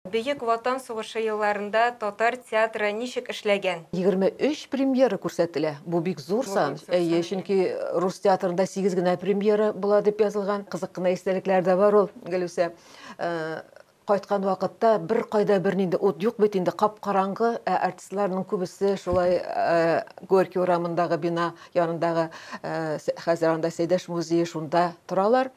Бөек Ватан сугышы елларында татар театры ничек эшләгән? 23 премьера күрсәтелә. Бу бик зур сан. Чөнки рус театрында 8 генә премьера була дип язылган. Кызык кына истәлекләр дә бар ул, Гөлүсә. Кайткан вакытта бер кайда бер нинди ут юк бит инде, кап-караңгы. Артистларның күбесе шулай Горький урамындагы бина янындагы хәзер анда Сәйдәш музее шунда торалар.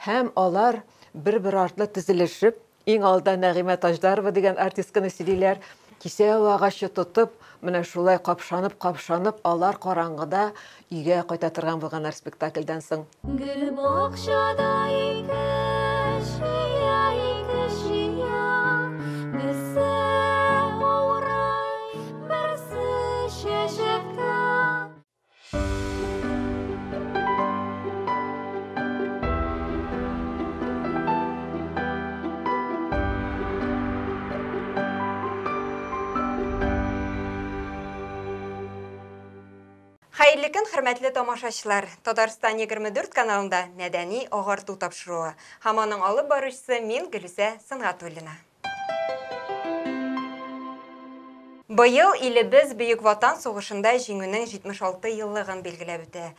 Һәм алар бер-бер артлы тезелешеп, иң алда Нәгыймә Таждарова дигән артистканы сөйлиләр. Кисәү агачы тотып, менә шулай капшанып, алар караңгыда өйгә кайта торган булганнар спектакльдән соң. Гөл бакчада Хәерле көн, хөрмәтле тамашачылар. Татарстан 24 каналында мәдәни агарту тапшыруы. Һәм аның алып баручысы мин Гөлүсә Сынгатуллина. Быел илебез Бөек Ватан сугышында җиңүнең 76 еллыгын билгеләп үтә.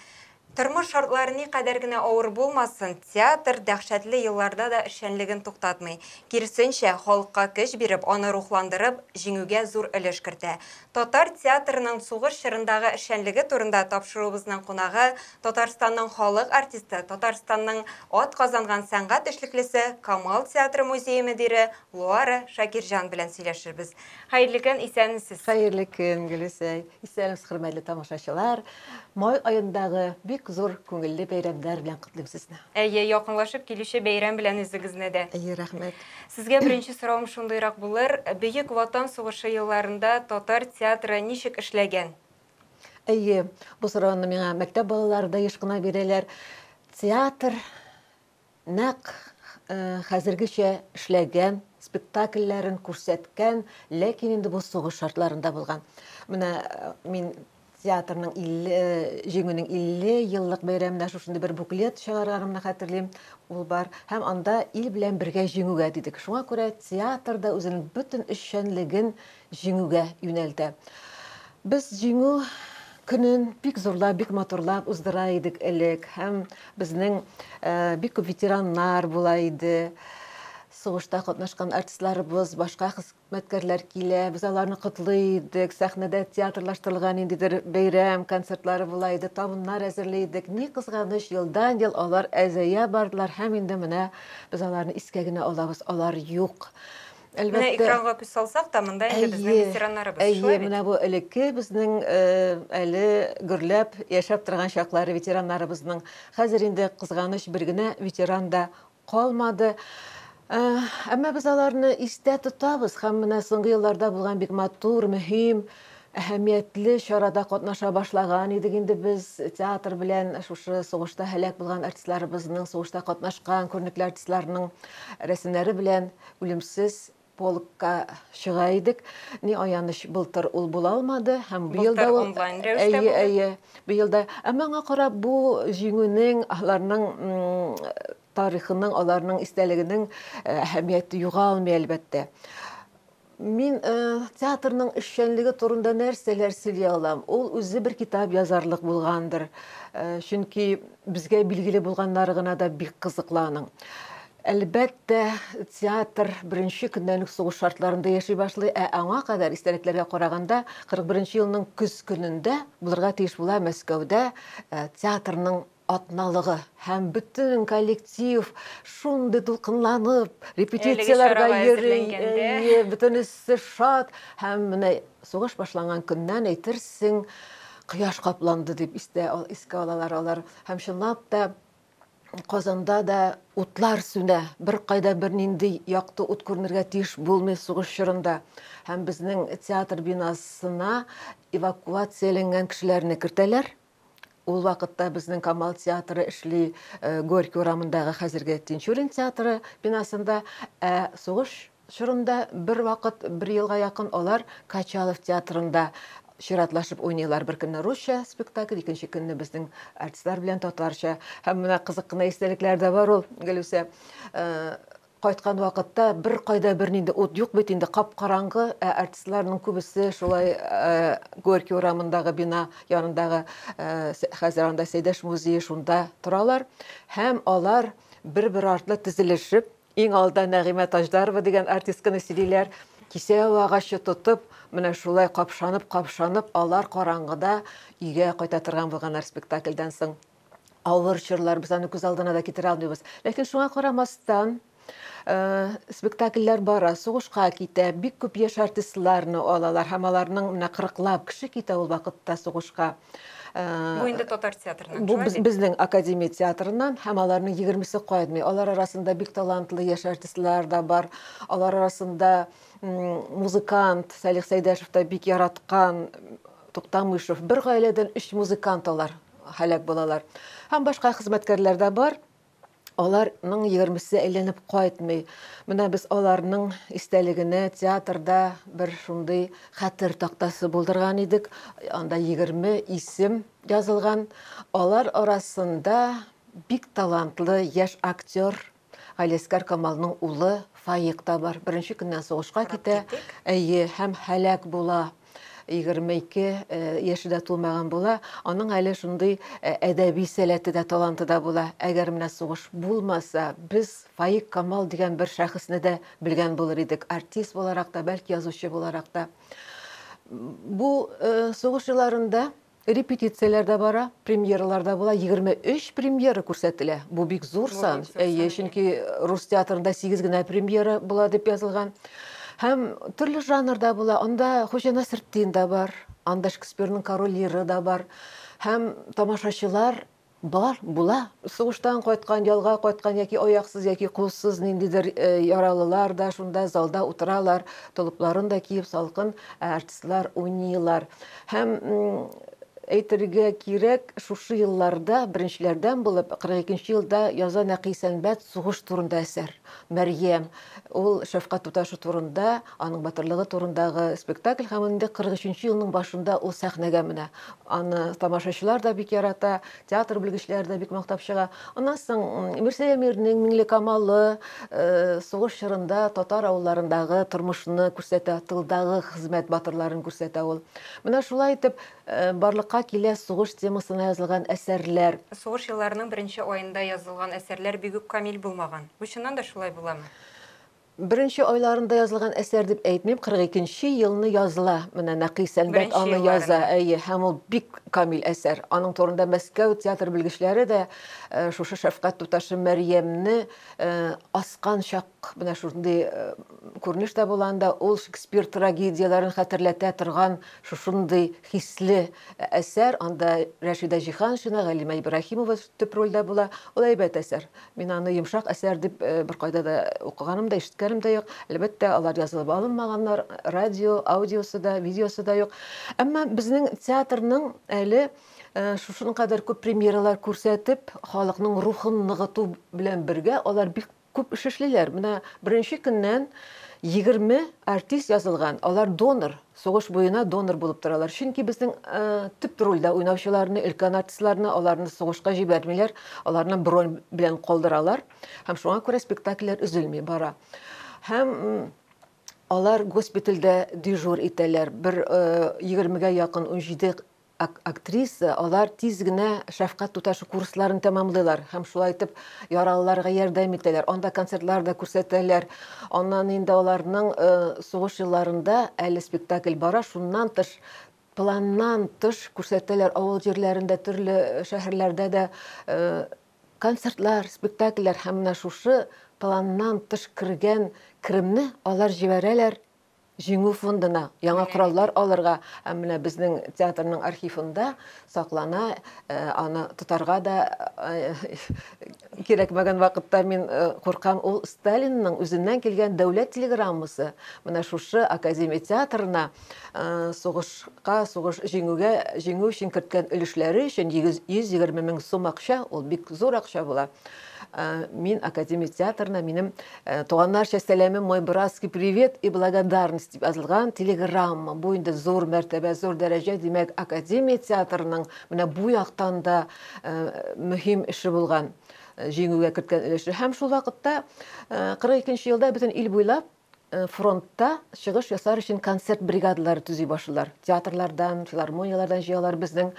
Тормыш шартлары ни кадәр генә авыр булмасын, театр дәһшәтле елларда да эшчәнлеген туктатмый. Киресенчә, халыкка көч биреп, аны рухландырып, җиңүгә зур өлеш кертә. Татар театрының сугыш чорындагы эшчәнлеге турында тапшыруыбызның кунагы Татарстанның халык артисты, Татарстанның ат казанган сәнгать эшлеклесе, Камал театры музее мөдире Луара Шакирҗан белән сөйләшербез. Хәерле көн, исәнмесез? Хәерле көн, Гөлүсә. Исәнмесез, хөрмәтле тамашачылар. Май аендагы бик зур күңелле бәйрәмнәр белән котлыйм сезне. Якынлашып килүче бәйрәм белән үзегезне дә. Рәхмәт. Сезгә беренче соравым шундыйрак булыр. Бөек Ватан сугышы елларында татар театры ничек эшләгән? Бу сорауны миңа мәктәп балалары да еш кына бирәләр. Театр нәкъ хәзергечә эшләгән, спектакльләрен күрсәткән, ләкин инде бу сугыш шартларында булган. Менә мин театрның җиңүнең 50 еллык бәйрәменә шушында бер буклет чыгарганымны хәтерлим. Ул бар. Һәм анда ил белән бергә җиңүгә дидек. Шуңа күрә театрда үзенең бөтен эшчәнлеген җиңүгә юнәлтә. Без җиңү көнен бик зурлап, бик матурлап уздыра идек элек. Һәм безнең бик күп ветераннар була иде. Сугышта катнашкан артистларыбыз, башка хезмәткәрләр килә. Без аларны котлый идек. Сәхнәдә театрлаштырылган индидер бәйрәм, концертлары була иде. Табыннар әзерләйдек. Ни кызганыч, елдан ел алар әзәя бардылар. Һәм инде менә без аларны искә генә алабыз. Алар юк. Менә экранга күз салсак та, монда инде безнең ветераннарыбыз шулай бит. Менә бу элекке безнең әле гөрләп яшәп торган чаклары ветераннарыбызның. Хәзер инде кызганыч бер генә ветеран да калмады. Әмма без аларны истә тотабыз һәм менә соңгы елларда булган бик матур, мөһим, әһәмиятле чарада катнаша башлаган идек инде без театр белән шушы сугышта һәлак булган артистларыбызның, сугышта катнашкан күренекле артистларның рәсемнәре белән үлемсез полкка чыга идек. Ни аяныч, былтыр ул була алмады һәм быел да онлайн рәвештә булды. Быел да. Әмма аңа карап бу җиңүнең, аларның тарихының, аларның истәлегенең әһәмияте югалмый әлбәттә. Мин театрның эшчәнлеге турында нәрсәләр сөйли алам? Ул үзе бер китап язарлык булгандыр. Чөнки безгә билгеле булганнары гына да бик кызыкланың. Әлбәттә, театр беренче көннән үк сугыш шартларында яши башлый, аңа кадәр истәлекләргә караганда 41 елның көз көнендә булырга тиеш була Мәскәүдә театрның атналыгы һәм бөтен коллектив шундый дулкынланып, репетицияларга йөри, бөтенесе шат һәм менә сугыш башланган көннән әйтерсең кояш капланды дип искә алалар алар. Һәм чынлап та Казанда да утлар сүнә, бер кайда бер нинди якты ут күренергә тиеш булмый сугыш чорында. Һәм безнең театр бинасына эвакуацияләнгән кешеләрне кертәләр. Ул вакытта безнең Камал театры эшли Горький урамындагы хәзерге Тинчурин театры бинасында, сугыш чорында бер вакыт, бер елга якын алар Качалов театрында чиратлашып уйныйлар. Бер көнне русча спектакль, икенче көнне безнең артистлар белән татарча. Һәм менә кызык кына истәлекләр дә бар ул, Гөлүсә. кайткан вакытта бер кайда бер нинди ут юк бит инде, кап-караңгы, артистларның күбесе шулай Горький урамындагы бина янындагы хәзер анда Сәйдәш музее шунда торалар һәм алар бер-бер артлы тезелешеп, иң алда Нәгыймә Таждарова дигән артистканы сөйлиләр, кисәү агачы тотып, менә шулай капшанып, алар караңгыда өйгә кайта торган булганнар спектакльдән соң. Авыр чорлар, без аны күз алдына да китерә алмыйбыз. Ләкин шуңа карамастан, спектакльләр бара, сугышка китә, бик күп яшь артистларны алалар, һәм аларның менә 40лап кеше китә ул вакытта сугышка. Бу инде татар театрынан. Бу безнең Академия театрынан, һәм аларның 20се кайтмый. Алар арасында бик талантлы яшь артистлар да бар. Алар арасында музыкант Салих Сәйдәшев та бик яраткан Туктамышев. Бер гаиләдән 3 музыкант алар һәлак булалар. Һәм башка хезмәткәрләр дә бар. Аларның 20се әйләнеп кайтмый. Менә без аларның истәлегенә театрда бер шундый хәтер тактасы булдырган идек. Анда 20 исем язылган. Алар арасында бик талантлы яшь актер Галискар Камалның улы Фаик та бар. Беренче көннән сугышка китә. Һәм һәлак була. 22 яшендә тулмаган була. Аның әле шундый әдәби сәләте дә, таланты да була. Әгәр менә сугыш булмаса, без Фаик Камал дигән бер шәхесне дә белгән булыр идек. Артист буларак та, бәлки язучы буларак та. Бу сугыш елларында репетицияләр дә бара, премьералар да була. 23 премьера күрсәтелә. Бу бик зур сан. Чөнки рус театрында 8 генә премьера була дип язылган. Һәм төрле жанрда була. Анда Хуҗа Насретдин да бар, анда Шекспирның Король Лиры да бар. Һәм тамашачылар була. Сугыштан кайткан, ялга кайткан яки аяксыз яки кулсыз ниндидер яралылар да шунда залда утыралар. Толыпларын да киеп салкын артистлар уйныйлар. Һәм әйтергә кирәк, шушы елларда беренчеләрдән булып 42нче елда яза Нәкый Сәнбәт сугыш турында әсәр. Мәрьям, ул шәфкать туташы турында, аның батырлыгы турындагы спектакль һәм инде 43нче елның башында ул сәхнәгә менә. Аны тамашачылар да бик ярата, театр белгечләре дә бик мактап чыга. Аннан соң Мирсәя Әмирнең Миңлекамалы сугыш чорында татар авылларындагы тормышны күрсәтә, тылдагы хезмәт батырларын күрсәтә ул. Менә шулай итеп барлыкка килә сугыш темасына язылган әсәрләр. Сугыш елларының беренче айында язылган әсәрләр бик үк камил булмаган. Бу чыннан да шулай буламы? Беренче айларында язылган әсәр дип әйтмим, 42нче елны языла. Менә Нәкый Сәнбәт аны яза, һәм ул бик камил әсәр. Аның турында Мәскәү театр белгечләре дә шушы шәфкать туташы Мәрьямне аскан чак, менә шундый күренеш тә булганда, ул Шекспир трагедияларын хәтерләтә торган шушындый хисле әсәр. Анда Рәшидә Җиһаншина, Галимә Ибраһимова төп рольдә була. Ул әйбәт әсәр. Мин аны йомшак әсәр дип бер кайда да укыганым да, ишеткәнем дә юк. Әлбәттә, алар язылып алынмаганнар, радио, аудиосы да, видеосы да юк. Әмма безнең театрның әле шушының кадәр күп премьералар күрсәтеп, халыкның рухын ныгыту белән бергә алар бик күп эш эшлиләр. Менә беренче көннән 20 артист язылган. Алар донор, сугыш буена донор булып торалар. Чөнки безнең төп рольдә уйнаучыларны, өлкән артистларны, аларны сугышка җибәрмиләр, аларны бронь белән калдыралар. Һәм шуңа күрә спектакльләр өзелми бара. Һәм алар госпитальдә дежур итәләр. Бер 20гә якын 17 актриса, алар тиз генә шәфкать туташы курсларын тәмамлыйлар. Һәм шулай итеп яралыларга ярдәм итәләр. Анда концертлар да күрсәтәләр. Аннан инде аларның сугыш елларында әле спектакль бара. Шуннан тыш, планнан тыш күрсәтәләр авыл җирләрендә, төрле шәһәрләрдә дә концертлар, спектакльләр. Һәм менә шушы планнан тыш кергән кремне алар җибәрәләр җиңү фондына, яңа кораллар алырга. Һәм менә безнең театрның архивында саклана, аны тотарга да кирәкмәгән вакытта мин куркам, ул Сталинның үзеннән килгән дәүләт телеграммасы. Менә шушы Академия театрына сугышка, сугыш җиңү өчен керткән өлешләре өчен 120 мең сум акча, ул бик зур акча була. Мин Академия театрына минем туганнарча сәламем, мой братский привет и благодарность дип язылган телеграмма. Бу инде зур мәртәбә, зур дәрәҗә, димәк, Академия театрының менә бу яктан да мөһим эше булган. җиңүгә керткән өлеше. Һәм шул вакытта 42 елда бөтен ил буйлап фронтта чыгыш ясар өчен концерт бригадалары төзи башлыйлар. Театрлардан, филармониялардан җыялар, безнең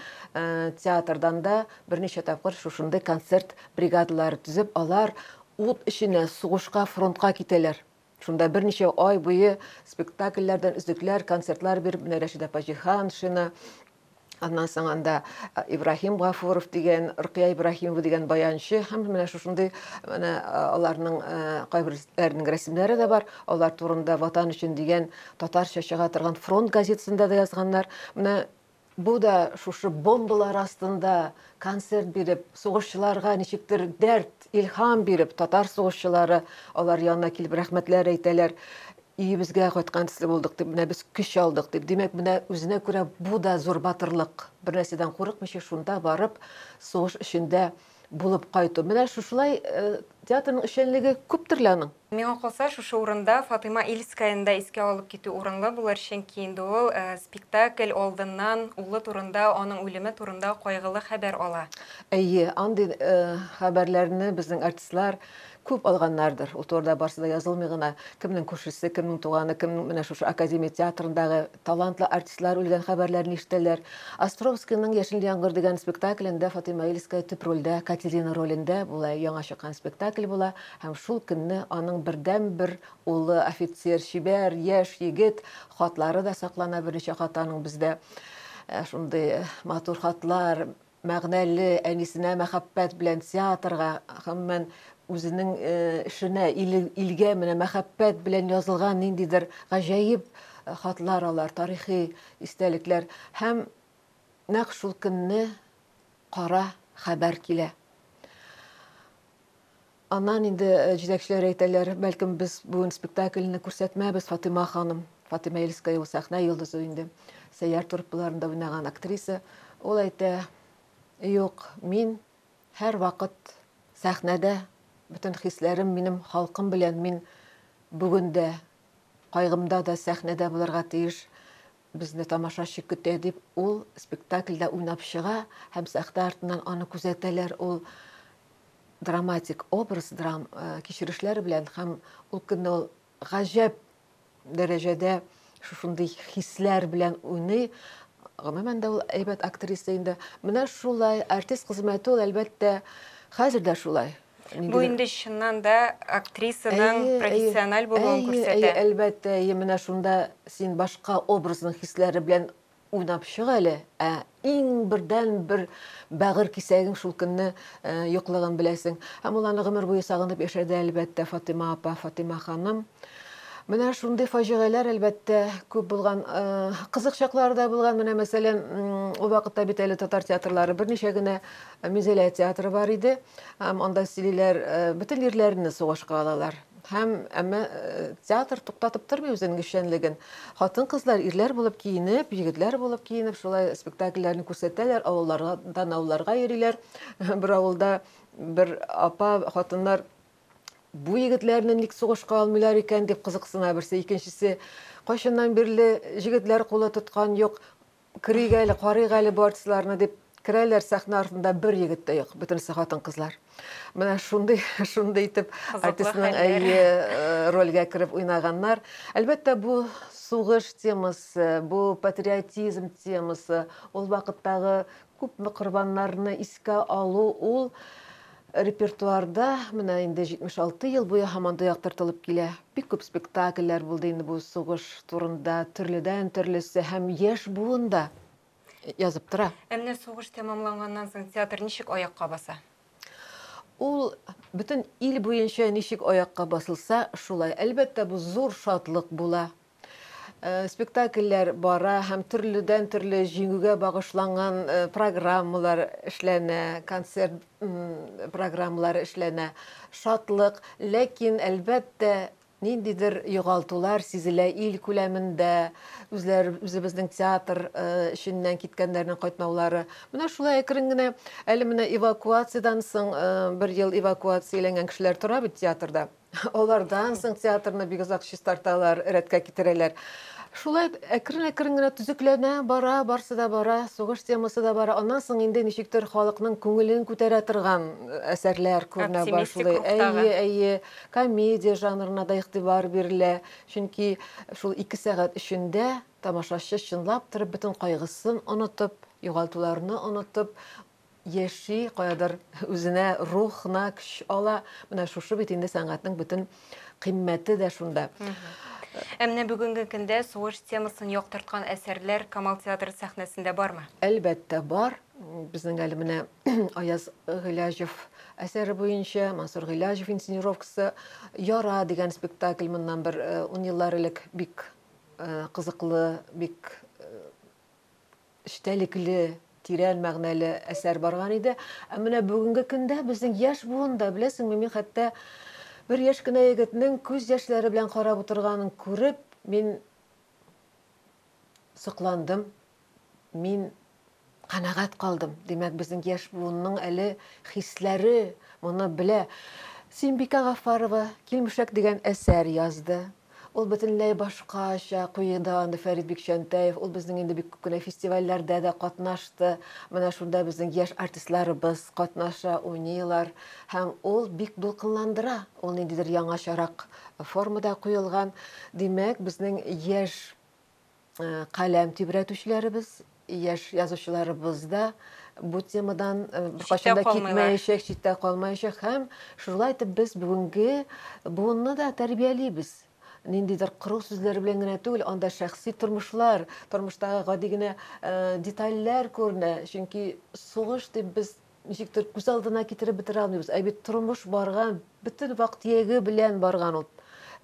театрдан да берничә тапкыр шушындай концерт бригадалары төзеп, алар ут эченә, сугышка, фронтка китәләр. Шунда берничә ай буе спектакльләрдән үзекләр, концертлар биреп, менә Рәшид апа Җиһаншина, аннан соң анда Ибраһим Гафуров дигән, Рукия Ибраһимова дигән баянчы, һәм менә шушындай менә аларның кайберләренең рәсемнәре дә бар. Алар турында Ватан өчен дигән татарча чыга торган фронт газетасында да язганнар. Менә бу да шушы бомбалар астында концерт биреп, сугышчыларга ничектер дәрт, илһам биреп, татар сугышчылары алар янына килеп рәхмәтләр әйтәләр. Иебезгә кайткан төсле булдык дип, менә без көч алдык дип. Димәк, менә үзенә күрә бу да зур батырлык. Бер нәрсәдән курыкмыйча шунда барып, сугыш эчендә булып кайту. Менә шушылай театрның эшчәнлеге күп төрле аның. Миңа калса, шушы урында Фатыма Ильскаянда искә алып китү урынлы булыр, чөнки инде ул спектакль алдыннан улы турында, аның үлеме турында кайгылы хәбәр ала. Әйе, андый хәбәрләрне безнең артистлар күп алганнардыр. Ул турыда барсы да язылмый гына, кемнең күршесе, кемнең туганы, кемнең менә шушы Академия театрындагы талантлы артистлар үлгән хәбәрләрне ишетәләр. Островскийның Яшел яңгыр дигән спектаклендә Фатыма Ильская төп рольдә, Катерина ролендә була, яңа чыккан спектакль була, һәм шул көнне аның бердән-бер улы офицер, шибәр, яшь егет хатлары да саклана, берничә хат аның бездә. Шундый матур хатлар, мәгънәле, әнисенә мәхәббәт белән театрга, һәммән үзенең эшенә, илгә менә мәхәббәт белән язылган ниндидер гаҗәеп хатлар алар, тарихи истәлекләр. Һәм нәкъ шул көнне кара хәбәр килә. Аннан инде җитәкчеләр әйтәләр, бәлкем без бүген спектакльне күрсәтмәбез, Фатыма ханым. Фатыма Ильская ул сәхнә йолдызы инде. Сәйяр труппаларында уйнаган актриса. Ул әйтә, юк, мин һәр вакыт сәхнәдә, бөтен хисләрем минем халкым белән, мин бүген дә, кайгымда да сәхнәдә булырга тиеш, безне тамашачы көтә дип, ул спектакльдә уйнап чыга, һәм сәхнә артыннан аны күзәтәләр. Ул драматик образ, кичерешләр белән, һәм ул көнне ул гаҗәп дәрәҗәдә шушындый хисләр белән уйный. Гомумән дә ул әйбәт актриса инде. Менә шулай артист хезмәте ул әлбәттә хәзер дә шулай. Бу инде чыннан да актрисаның профессиональ булуын күрсәтә. Әлбәттә, менә шунда син башка образның хисләре белән уйнап чык әле, иң бердән-бер бәгыр кисәгең шул көнне юклыгын беләсең. Һәм ул аны гомер буе сагынып яшәде әлбәттә Фатыма апа, Фатыма ханым. Менә шундый фаҗигаләр әлбәттә күп булган, кызык чаклары да булган. Менә мәсәлән, ул вакытта бит әле татар театрлары берничә генә Мизелә театры бар иде. Һәм анда сөйлиләр, бөтен ирләрне сугышка алалар. Һәм әмма театр туктатып тормый үзенең эшчәнлеген. Хатын-кызлар ирләр булып киенеп, егетләр булып киенеп, шулай спектакльләрне күрсәтәләр, авыллардан авылларга йөриләр. Бер авылда бер апа хатыннар бу егетләрне ник сугышка алмыйлар икән дип кызыксына, берсе, икенчесе кайчаннан бирле егетләр кулы тоткан юк, киригә әле, карыйга әле бу артистларны дип керәләр, сәхнә артында бер егет тә юк, бөтенесе хатын-кызлар. Менә шундый итеп артистның рольгә кереп уйнаганнар. Әлбәттә, бу сугыш темасы, бу патриотизм темасы, ул вакыттагы күпме корбаннарны искә алу, ул репертуарда менә инде 76 ел буе һаман да яктыртылып килә. Бик күп спектакльләр булды инде бу сугыш турында, төрледән төрлесе, һәм яшь буында язып тора. Әмма сугыш тәмамланганнан соң театр ничек аякка баса? Ул бөтен ил буенча ничек аякка басылса, шулай. Әлбәттә, бу зур шатлык була. Спектакльләр бара, һәм төрледән төрле җиңүгә багышланган программалар эшләнә, концерт программалары эшләнә. Шатлык, ләкин әлбәттә ниндидер югалтулар сизелә ил күләмендә, үзебезнең театр эшеннән киткәннәрнең кайтмаулары. Менә шулай әкрен генә, әле менә эвакуациядан соң бер ел эвакуацияләнгән кешеләр тора бит театрда. Алардан соң театрны бик озак чистарталар, рәткә китерәләр. Шулай әкрен-әкрен генә төзекләнә бара, барсы да бара, сугыш темасы да бара. Аннан соң инде ничектер халыкның күңелен күтәрә торган әсәрләр күренә Оптимистик башлый. рухтагы. Әйе, комедия жанрына да игътибар бирелә. Чөнки шул 2 сәгать эчендә тамашачы чынлап торып бөтен кайгысын онытып, югалтуларны онытып, яши, каядыр үзенә рухына көч ала. Менә шушы бит инде сәнгатьнең бөтен кыйммәте дә шунда. Әмнә бүгенге көндә сугыш темасын яктырткан әсәрләр Камал театры сәхнәсендә бармы? Әлбәттә бар. Безнең әле менә Аяз Гыйләҗев әсәре буенча Мансур Гыйләҗев инсценировкасы Яра дигән спектакль моннан бер 10 еллар элек бик кызыклы, бик эчтәлекле, тирән мәгънәле әсәр барган иде. Ә менә бүгенге көндә безнең яшь буында, беләсеңме, мин хәтта бер яшь кенә егетнең күз яшьләре белән карап утырганын күреп, мин сокландым. Мин канәгать калдым. Димәк, безнең яшь буынның әле хисләре моны белә. Симбика Гафарова Килмешәк дигән әсәр язды. Ул бөтенләй башкача куйда инде Фәрит Бикшәнтәев. Ул безнең инде бик күп фестивальләрдә дә катнашты. Менә шунда безнең яшь артистларыбыз катнаша, уйныйлар. Һәм ул бик дулкынландыра. Ул ниндидер яңачарак формада куелган. Димәк, безнең яшь каләм тибрәтүчеләребез, яшь язучыларыбыз да бу темадан беркайчан да китмәячәк, читтә калмаячак. Һәм шулай итеп без бүгенге буынны да тәрбиялибез. Ниндидер кыру сүзләр белән генә түгел, анда шәхси тормышлар, тормыштагы гади генә детальләр күренә. Чөнки сугыш дип без ничектер күз алдына китереп бетерә алмыйбыз. Ә бит тормыш барган, бөтен вакыт-ягы белән барган ул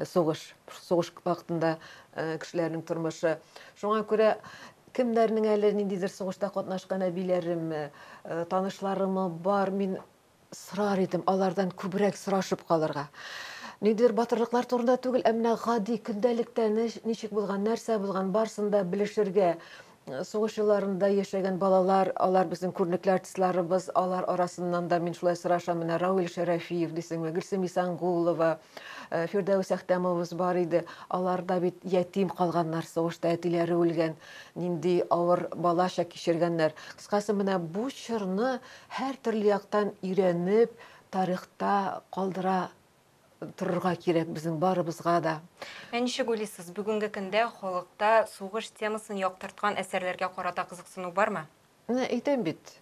сугыш. Сугыш вакытында кешеләрнең тормышы. Шуңа күрә кемнәрнең әле ниндидер сугышта катнашкан әбиләрем, танышларым бар, мин сорар идем алардан күбрәк сорашып калырга. Ниндидер батырлыклар турында түгел, ә менә гади көндәлектә ничек булган, нәрсә булган, барсын да белешергә. Сугыш елларында яшәгән балалар, алар безнең күренекле артистларыбыз, алар арасыннан да мин шулай сорашам. Менә Равил Шәрәфиев дисеңме, Гөлсем Исәнгулова, Фирдәүс Әхтәмовыбыз бар иде. Алар да бит ятим калганнар, сугышта әтиләре үлгән, нинди авыр балачак кичергәннәр. Кыскасы, менә бу чорны һәр төрле яктан өйрәнеп, тарихта калдыра торырга кирәк безнең барыбызга да. Ничек уйлыйсыз, бүгенге көндә халыкта сугыш темасын яктырткан әсәрләргә карата кызыксыну бармы? Әйтәм бит,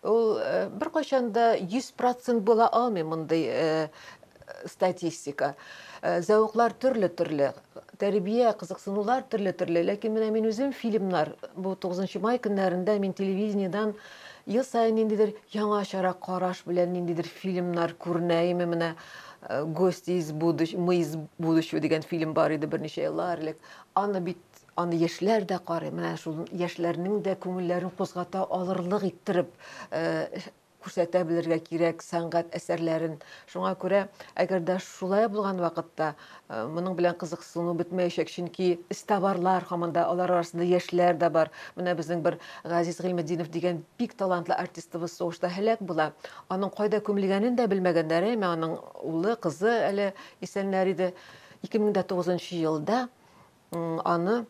ул беркайчан да 100% була алмый мондай статистика. Зәвыклар төрле-төрле, тәрбия, кызыксынулар төрле-төрле. Ләкин менә мин үзем фильмнар, бу 9 май көннәрендә мин телевидениедан ел сайын ниндидер яңачарак караш белән ниндидер фильмнар күренәме, менә «Гости из будущего», «Мы из будущего» дигән фильм бар иде берничә еллар элек. Аны бит яшьләр дә карый. Менә шул яшьләрнең дә күңелләрен кузгата алырлык иттереп күрсәтә белергә кирәк сәнгать әсәрләрен. Шуңа күрә, әгәр дә шулай булган вакытта, моның белән кызыксыну бетмәячәк, чөнки истабарлар һаман да, алар арасында яшьләр дә бар. Менә безнең бер Газиз Гыйлметдинов дигән бик талантлы артистыбыз сугышта һәлак була. Аның кайда күмелгәнен дә белмәгәннәр, әмма аның улы, кызы әле исәннәр иде. 2009 елда аны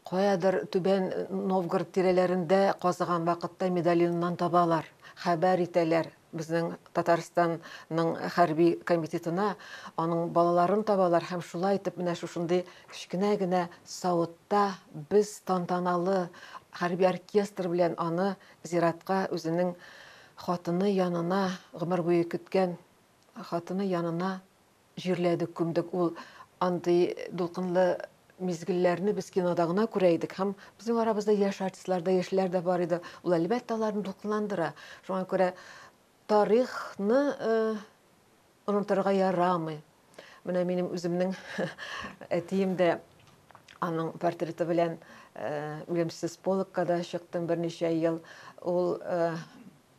каядыр Түбән Новгород тирәләрендә казыган вакытта медальоннан табалар, хәбәр итәләр. Безнең Татарстанның хәрби комитетына аның балаларын табалар һәм шулай итеп менә шушындый кичкенә генә савытта без тантаналы хәрби оркестр белән аны зиратка үзенең хатыны янына, гомер буе көткән хатыны янына җирләдек, күмдек. Ул андый дулкынлы мизгелләрне без кинода гына күрә идек. Һәм безнең арабызда яшь артистлар да, яшьләр дә бар иде. Ул әлбәттә аларны дулкынландыра. Шуңа күрә тарихны онытырга ярамый. Менә минем үземнең әтием дә аның портреты белән үлемсез полкка да чыктым берничә ел. Ул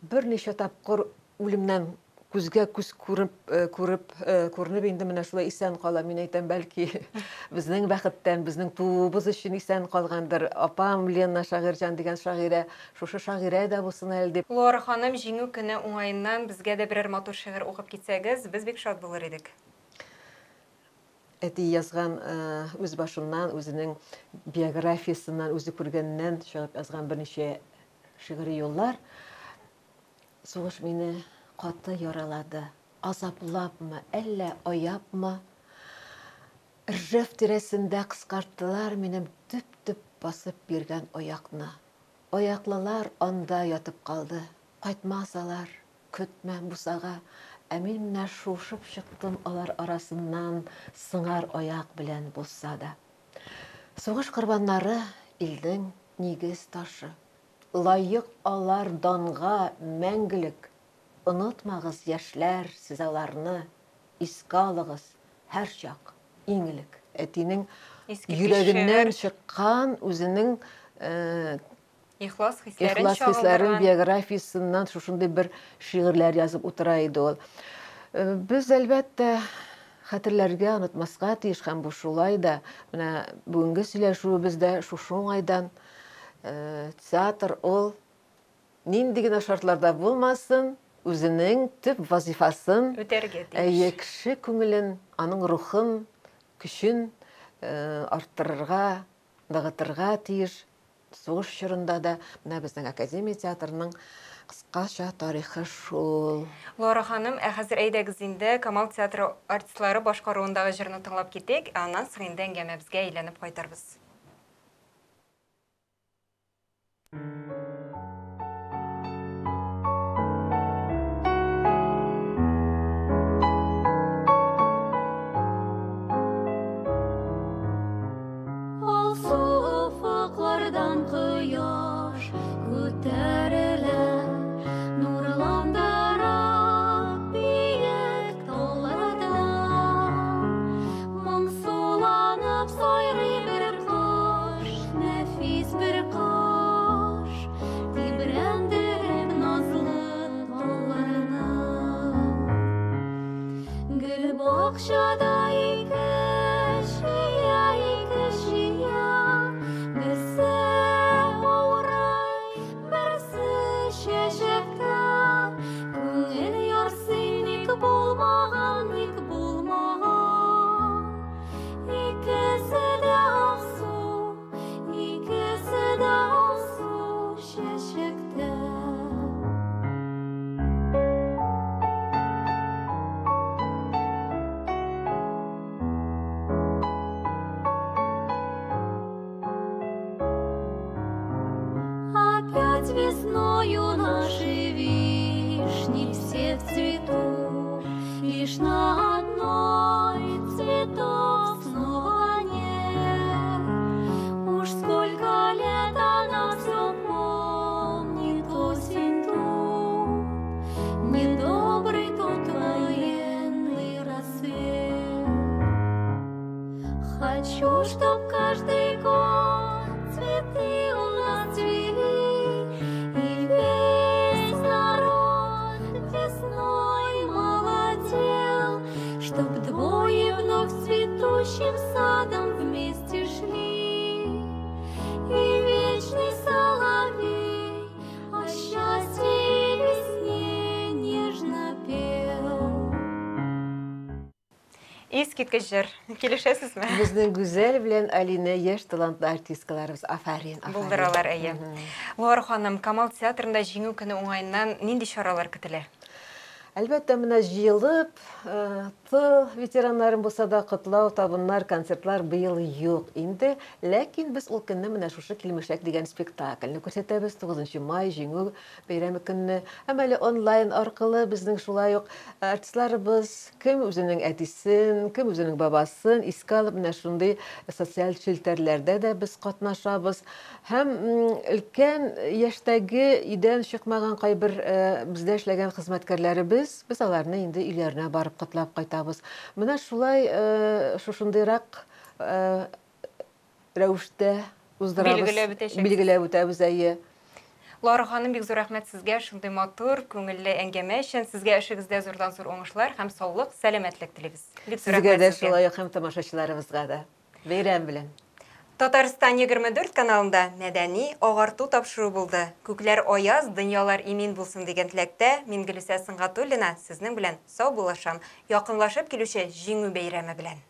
берничә тапкыр үлемнән күзгә күз күренеп инде менә шулай исән кала. Мин әйтәм, бәлки безнең бәхеттән, безнең туыбыз өчен исән калгандыр. Апам Лена Шагыйрҗан дигән шагыйрә, шушы шагыйрә дә булсын әле дип. Лора ханым, җиңү көне уңаеннан безгә дә берәр матур шигырь укып китсәгез, без бик шат булыр идек. әти язган үз башыннан, үзенең биографиясыннан, үзе күргәннән чыгып язган берничә шигъри юллар. Сугыш мине каты яралады. Азаплапмы, әллә аяпмы? Ржев тирәсендә кыскарттылар минем төп-төп басып биргән аякны. Аяклылар анда ятып калды. Кайтмасалар, көтмәм бусага. Ә мин менә шушып чыктым алар арасыннан сыңар аяк белән булса да. Сугыш корбаннары илдең нигез ташы. Лайык алар данга мәңгелек. Онытмагыз яшьләр, сез аларны искә алыгыз һәр чак иңелек. Әтинең йөрәгеннән чыккан үзенең Ихлас хисләрен биографиясыннан шушындай бер шигырьләр язып утыра иде ул. Без әлбәттә хәтерләргә, онытмаска тиеш һәм бу шулай да. Менә бүгенге сөйләшүебездә шушы уңайдан театр ул нинди генә шартларда булмасын, үзенең төп вазифасын үтәргә тиеш. Кеше күңелен, аның рухын, көчен арттырырга, ныгытырга тиеш. Сугыш чорында да менә безнең Академия театрының кыскача тарихы шул. Лора ханым, хәзер әйдәгез инде Камал театры артистлары башкаруындагы җырны тыңлап китик, аннан соң инде әңгәмәбезгә әйләнеп кайтарбыз. Кояш күтәрелә, нурландыра биек тауларда. Моңсуланып сайрый бер кош, нәфис бер кош, тибрәндереп назлы талларны. Гөл бакчада весною наши вишни все в цвету, лишь на одной цветов снова нет. Уж сколько лет она все помнит осень тут, недобрый тот военный рассвет. Хочу, чтоб каждый год цветы у нас цвели, чтоб двое вновь цветущим садом вместе шли, и вечный соловей о счастье и весне нежно пел. Искиткеч җыр. Килешәсезме? Безнең Гүзәл белән Алина яшь талантлы артисткаларыбыз. Афарин. Булдыралар, әйе. Лора ханым, Камал театрында җиңү көне уңайыннан нинди чаралар көтелә? Әлбәттә, менә җыелып, тыл ветераннарын булса да котлау, табыннар, концертлар быел юк инде. Ләкин без ул көнне менә шушы Килмешәк дигән спектакльне күрсәтәбез 9 май җиңү бәйрәме көнне. Һәм әле онлайн аркылы безнең шулай ук артистларыбыз кем үзенең әтисен, кем үзенең бабасын искә алып, менә шундый социаль челтәрләрдә дә без катнашабыз. Һәм өлкән яшьтәге идән чыкмаган кайбер бездә эшләгән хезмәткәрләребез biz аларны инде үйләренә барып котлап кайтабыз. Менә шулай шушындыйрак рәвештә уздырабыз. Билгеләп үтәбез әйе. Лора ханым, бик зур рәхмәт сезгә шундый матур, күңелле әңгәмә өчен. Сезгә эшегездә зурдан-зур уңышлар һәм саулык, сәламәтлек телибез. Сезгә дә шулай һәм тамашачыларыбызга да. Бәйрәм белән. Татарстан 24 каналында мәдәни агарту тапшыру булды. Күкләр аяз, дөньялар имин булсын дигән теләктә мин Гөлүсә Сыңгатуллина сезнең белән сау булашам. Якынлашып килүче җиңү бәйрәме белән.